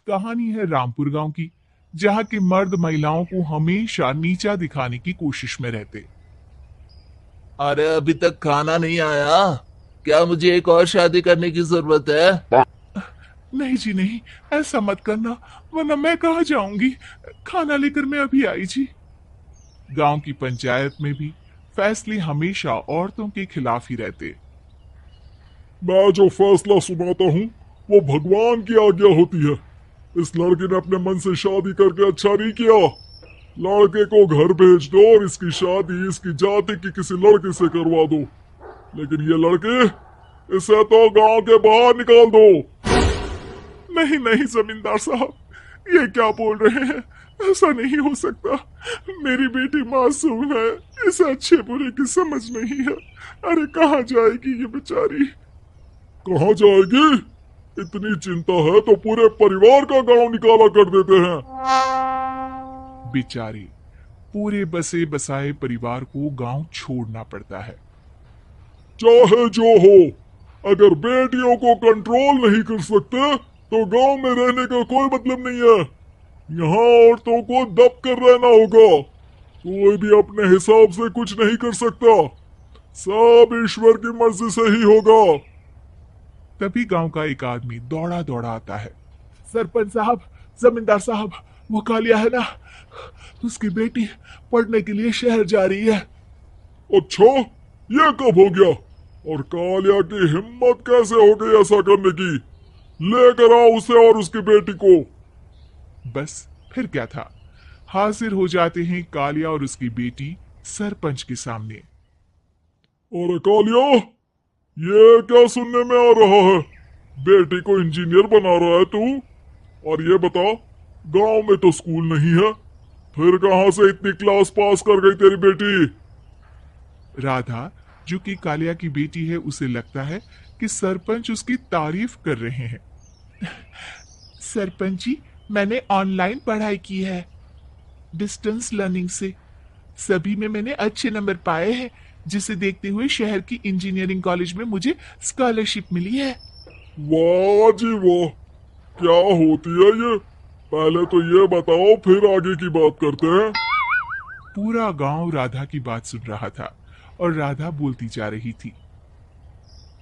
कहानी है रामपुर गांव की, जहां के मर्द महिलाओं को हमेशा नीचा दिखाने की कोशिश में रहते। अरे अभी तक खाना नहीं आया। क्या मुझे एक और शादी करने की जरूरत है? नहीं जी नहीं, ऐसा मत करना, वरना मैं कहाँ जाऊंगी। खाना लेकर मैं अभी आई जी। गांव की पंचायत में भी फैसले हमेशा औरतों के खिलाफ ही रहते। मैं जो फैसला सुनाता हूँ वो भगवान की आज्ञा होती है। इस लड़के ने अपने मन से शादी करके अच्छा नहीं किया। लड़के को घर भेज दो और इसकी शादी इसकी जाति की किसी लड़के से करवा दो। लेकिन ये लड़के, इसे तो गांव के बाहर निकाल दो। नहीं नहीं जमींदार साहब, ये क्या बोल रहे हैं? ऐसा नहीं हो सकता। मेरी बेटी मासूम है, इसे अच्छे बुरे की समझ नहीं है। अरे कहाँ जाएगी ये बेचारी? कहाँ जाएगी? इतनी चिंता है तो पूरे परिवार का गांव निकाला कर देते हैं। बेचारे पूरे बसे बसाए परिवार को गांव छोड़ना पड़ता है। चाहे जो हो, अगर बेटियों को कंट्रोल नहीं कर सकते तो गांव में रहने का कोई मतलब नहीं है। यहाँ औरतों को दब कर रहना होगा। कोई भी अपने हिसाब से कुछ नहीं कर सकता। सब ईश्वर की मर्जी से ही होगा। तभी गांव का एक आदमी दौड़ा दौड़ा आता है। सरपंच साहब, जमींदार साहब, वो कालिया है ना, उसकी बेटी पढ़ने के लिए शहर जा रही है। अच्छा, ये कब हो गया? और कालिया की हिम्मत कैसे हो गई ऐसा करने की? लेकर आओ उसे और उसकी बेटी को। बस फिर क्या था, हाजिर हो जाते हैं कालिया और उसकी बेटी सरपंच के सामने। और कालिया, ये क्या सुनने में आ रहा है? बेटी को इंजीनियर बना रहा है तू? और ये बता, गांव में तो स्कूल नहीं है, फिर कहां से इतनी क्लास पास कर गई तेरी बेटी? राधा, जो कि कालिया की बेटी है, उसे लगता है कि सरपंच उसकी तारीफ कर रहे हैं। सरपंच जी, मैंने ऑनलाइन पढ़ाई की है, डिस्टेंस लर्निंग से। सभी में मैंने अच्छे नंबर पाए हैं, जिसे देखते हुए शहर की इंजीनियरिंग कॉलेज में मुझे स्कॉलरशिप मिली है। वाह जी वाह, क्या होती है ये? पहले तो ये बताओ, फिर आगे की बात करते हैं। पूरा गांव राधा की बात सुन रहा था और राधा बोलती जा रही थी।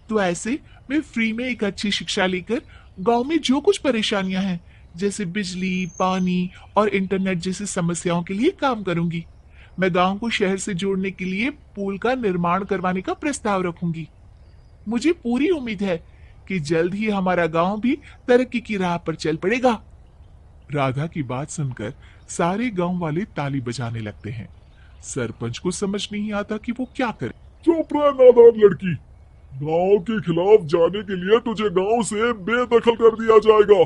तो ऐसे मैं फ्री में एक अच्छी शिक्षा लेकर गांव में जो कुछ परेशानियां हैं, जैसे बिजली, पानी और इंटरनेट जैसी समस्याओं के लिए काम करूंगी। मैं गांव को शहर से जोड़ने के लिए पुल का निर्माण करवाने का प्रस्ताव रखूंगी। मुझे पूरी उम्मीद है कि जल्द ही हमारा गांव भी तरक्की की राह पर चल पड़ेगा। राधा की बात सुनकर सारे गांव वाले ताली बजाने लगते हैं। सरपंच को समझ नहीं आता कि वो क्या करे। चुप रह नादान लड़की। गांव के खिलाफ जाने के लिए तुझे गांव से बेदखल कर दिया जाएगा,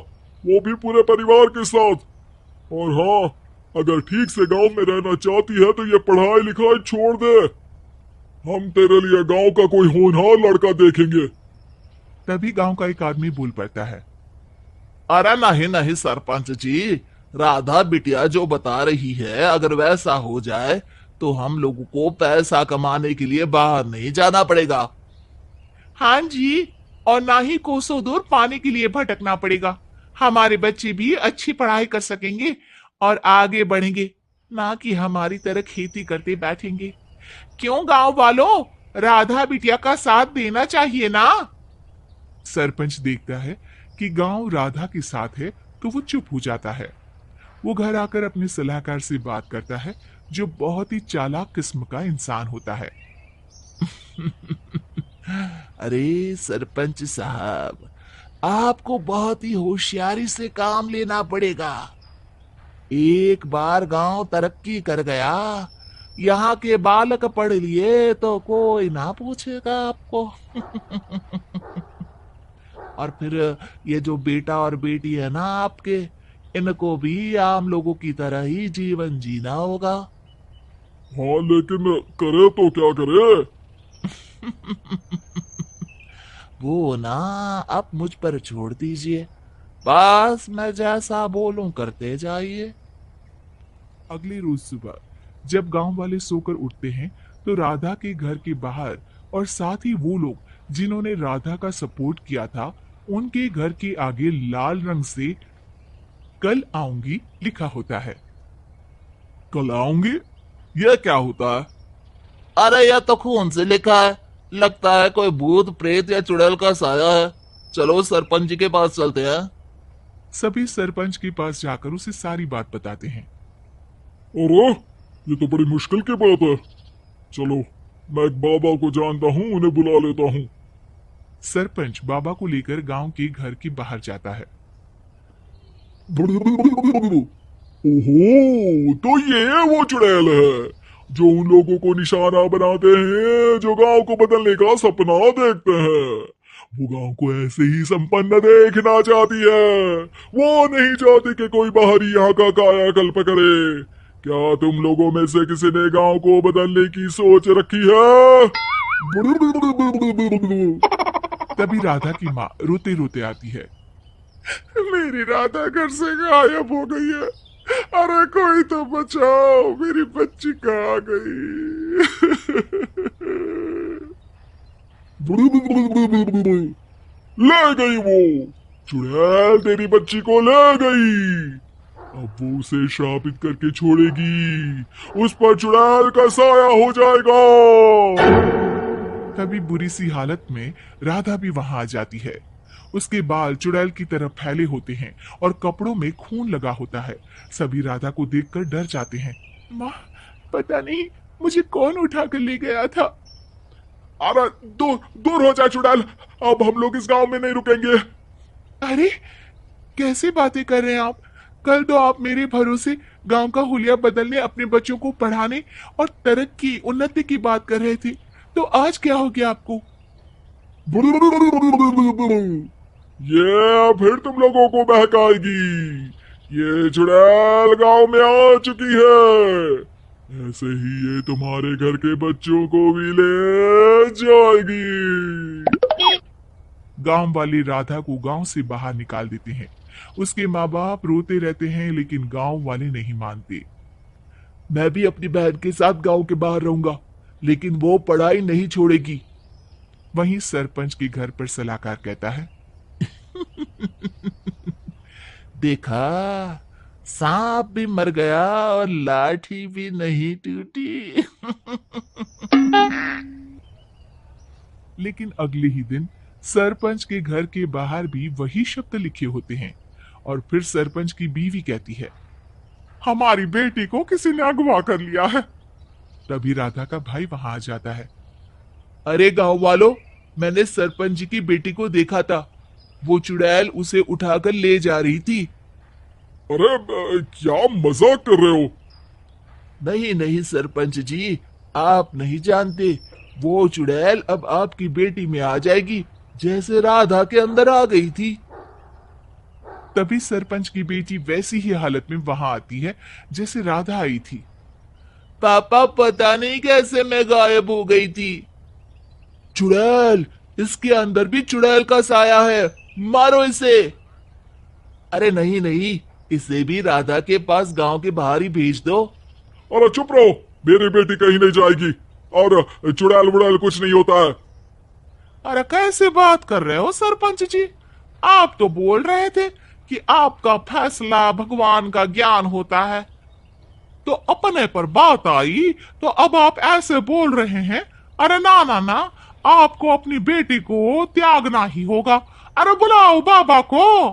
वो भी पूरे परिवार के साथ। और हाँ, अगर ठीक से गांव में रहना चाहती है तो ये पढ़ाई लिखाई छोड़ दे। हम तेरे लिए गांव का कोई होनहार लड़का देखेंगे। तभी गांव का एक आदमी बोल पड़ता है। अरे नहीं नहीं सरपंच जी, राधा बिटिया जो बता रही है अगर वैसा हो जाए तो हम लोगों को पैसा कमाने के लिए बाहर नहीं जाना पड़ेगा। हाँ जी, और ना ही कोसों दूर पाने के लिए भटकना पड़ेगा। हमारे बच्चे भी अच्छी पढ़ाई कर सकेंगे और आगे बढ़ेंगे, ना कि हमारी तरह खेती करते बैठेंगे। क्यों गांव वालों, राधा बिटिया का साथ देना चाहिए ना। सरपंच देखता है कि गांव राधा के साथ है, तो वो चुप हो जाता है। वो घर आकर अपने सलाहकार से बात करता है, जो बहुत ही चालाक किस्म का इंसान होता है। अरे सरपंच साहब, आपको बहुत ही होशियारी से काम लेना पड़ेगा। एक बार गांव तरक्की कर गया, यहाँ के बालक पढ़ लिए तो कोई ना पूछेगा आपको। और फिर ये जो बेटा और बेटी है ना आपके, इनको भी आम लोगों की तरह ही जीवन जीना होगा। हाँ, लेकिन करे तो क्या करे? वो ना आप मुझ पर छोड़ दीजिए, बस मैं जैसा बोलूं करते जाइए। अगले रोज सुबह जब गांव वाले सोकर उठते हैं, तो राधा के घर के बाहर और साथ ही वो लोग जिन्होंने राधा का सपोर्ट किया था, उनके घर के आगे लाल रंग से कल आऊंगी लिखा होता है। कल आऊंगी, यह क्या होता है? अरे यह तो खून से लिखा है, लगता है कोई भूत प्रेत या चुड़ैल का साया है। चलो सरपंच जी के पास चलते हैं। सभी सरपंच के पास जाकर उसे सारी बात बताते हैं। अरे ये तो बड़ी मुश्किल की बात है। चलो मैं एक बाबा को जानता हूँ, उन्हें बुला लेता हूँ। सरपंच बाबा को लेकर गांव के घर के बाहर जाता है। ओहो, तो ये वो चुड़ैल है जो उन लोगों को निशाना बनाते हैं जो गांव को बदलने का सपना देखते हैं। वो गांव को ऐसे ही संपन्न देखना चाहती है। वो नहीं चाहती कि कोई बाहरी यहाँ का कायाकल्प करे। क्या तुम लोगों में से किसी ने गांव को बदलने की सोच रखी है? तभी राधा की माँ रोते रोते आती है। मेरी राधा घर से गायब हो गई है। अरे कोई तो बचाओ, मेरी बच्ची कहाँ गई? ले गई वो चुड़ैल, तेरी बच्ची को ले गई। अब वो उसे श्रापित करके छोड़ेगी, उस पर चुड़ैल का साया हो जाएगा। तभी बुरी सी हालत में राधा भी वहां आ जाती है। उसके बाल चुड़ैल की तरह फैले होते हैं और कपड़ों में खून लगा होता है। सभी राधा को देखकर डर जाते हैं। माँ, पता नहीं मुझे कौन उठा कर ले गया था। अरे दूर दूर हो जा चुड़ैल, अब हम लोग इस गांव में नहीं रुकेंगे। अरे कैसे बातें कर रहे हैं आप? कल तो आप मेरे भरोसे गांव का हुलिया बदलने, अपने बच्चों को पढ़ाने और तरक्की उन्नति की बात कर रहे थे, तो आज क्या हो गया आपको? ये फिर तुम लोगों को बहकाएगी। ये चुड़ैल गांव में आ चुकी है। ऐसे ही ये तुम्हारे घर के बच्चों को भी ले जाएगी। गांव वाले राधा को गांव से बाहर निकाल देते हैं। उसके माँ बाप रोते रहते हैं, लेकिन गांव वाले नहीं मानते। मैं भी अपनी बहन के साथ गांव के बाहर रहूंगा, लेकिन वो पढ़ाई नहीं छोड़ेगी। वहीं सरपंच के घर पर सलाहकार कहता है। देखा, सांप भी मर गया और लाठी भी नहीं टूटी। लेकिन अगले ही दिन सरपंच के घर के बाहर भी वही शब्द लिखे होते हैं। और फिर सरपंच की बीवी कहती है, हमारी बेटी को किसी ने अगवा कर लिया है। तभी राधा का भाई वहां आ जाता है। अरे गांव वालों, मैंने सरपंच जी की बेटी को देखा था। वो चुड़ैल उसे उठाकर ले जा रही थी। अरे क्या मजाक कर रहे हो? नहीं नहीं सरपंच जी, आप नहीं जानते। वो चुड़ैल अब आपकी बेटी में आ जाएगी, जैसे राधा के अंदर आ गई थी। तभी सरपंच की बेटी वैसी ही हालत में वहां आती है जैसे राधा आई थी। पापा, पता नहीं कैसे मैं गायब हो गई थी। चुड़ैल, इसके अंदर भी चुड़ैल का साया है, मारो इसे। अरे नहीं नहीं, इसे भी राधा के पास गांव के बाहर ही भेज दो। अरे चुप रहो, मेरी बेटी कहीं नहीं जाएगी और चुड़ैल वुड़ैल कुछ नहीं होता है। अरे कैसे बात कर रहे हो सरपंच जी? आप तो बोल रहे थे कि आपका फैसला भगवान का ज्ञान होता है, तो अपने पर बात आई तो अब आप ऐसे बोल रहे हैं। अरे ना ना ना, आपको अपनी बेटी को त्यागना ही होगा। अरे बुलाओ बाबा को।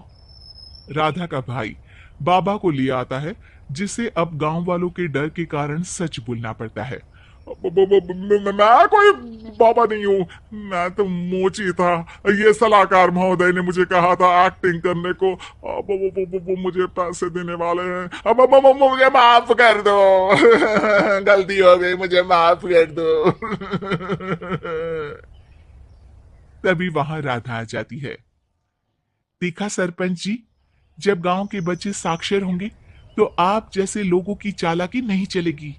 राधा का भाई बाबा को ले आता है, जिसे अब गांव वालों के डर के कारण सच बोलना पड़ता है। मैं कोई बाबा नहीं हूँ, मैं तो मोची था। ये सलाहकार महोदय ने मुझे कहा था एक्टिंग करने को। वो मुझे पैसे देने वाले हैं। अब मुझे माफ कर दो। गलती हो गई, मुझे माफ कर दो। तभी वहां राधा आ जाती है। देखा सरपंच जी, जब गांव के बच्चे साक्षर होंगे तो आप जैसे लोगों की चालाकी नहीं चलेगी।